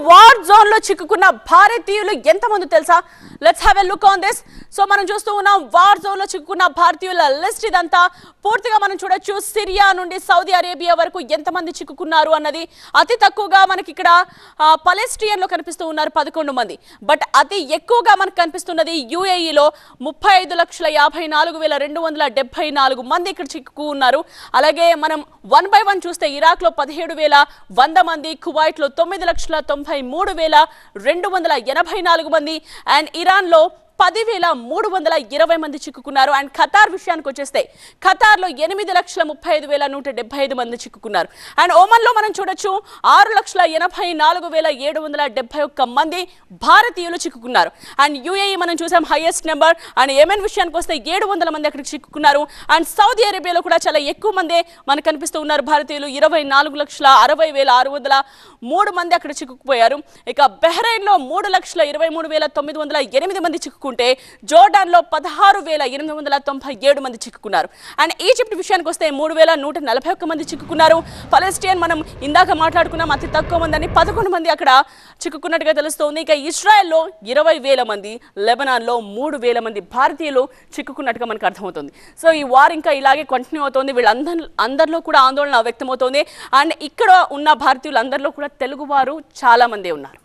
War zone లో చిక్కుకున్న భారతీయులు ఎంతమంది తెలుసా? Let's have a look on this. So మనం చూస్తూ ఉన్నాం వార్ జోన్ లో చిక్కుకున్న భారతీయుల లిస్ట్ ఇదంతా. పూర్తిగా మనం చూడొచ్చు సిరియా నుండి సౌదీ అరేబియా వరకు ఎంతమంది చిక్కుకున్నారు అన్నది. అతి తక్కువగా మనకి ఇక్కడ పలెస్టియన్ లో కనిపిస్తూ ఉన్నారు 11 మంది. బట్ అతి ఎక్కువగా మనకు కనిపిస్తున్నది యుఏఈలో 35,54,274 మంది ఇక్కడ చిక్కు ఉన్నారు. అలాగే మనం 1 by 1 చూస్తే ఇరాక్ లో 17,100 మంది, కువైట్ లో 9,93,284 మంది, అండ్ ఇరాన్ లో 10,320 మంది చిక్కుకున్నారు. అండ్ ఖతార్ విషయానికి వచ్చేస్తే ఖతార్ లో 8,35,175 మంది చిక్కుకున్నారు. అండ్ ఓమన్ లో మనం చూడొచ్చు 6,84,771 మంది భారతీయులు చిక్కుకున్నారు. అండ్ యుఏఈ మనం చూసాం హైయెస్ట్ నెంబర్. అండ్ యెమెన్ విషయానికి వస్తే 700 మంది అక్కడికి చిక్కుకున్నారు. అండ్ సౌదీ అరేబియాలో కూడా చాలా ఎక్కువ మంది మనకు కనిపిస్తూ ఉన్నారు భారతీయులు. 24,60,603 మంది అక్కడ చిక్కుకుపోయారు. ఇక బహ్రెయిన్ లో 3,23,908 మంది చిక్కుకుంటే జోర్డాన్ లో 16,897 మంది చిక్కుకున్నారు. అండ్ ఈజిప్ట్ విషయానికి వస్తే 3,141 మంది చిక్కుకున్నారు. పలెస్టియన్ మనం ఇందాక మాట్లాడుకున్నాం అతి తక్కువ మంది అని, 11 మంది అక్కడ చిక్కుకున్నట్టుగా తెలుస్తోంది. ఇక ఇజ్రాయెల్లో 20,000 మంది, లెబనాన్ లో 3,000 మంది భారతీయులు చిక్కుకున్నట్టుగా మనకు అర్థమవుతుంది. సో ఈ వార్ ఇంకా ఇలాగే కంటిన్యూ అవుతోంది. వీళ్ళందరిలో కూడా ఆందోళన వ్యక్తమవుతోంది. అండ్ ఇక్కడ ఉన్న భారతీయులందరిలో కూడా తెలుగు వారు చాలా మంది ఉన్నారు.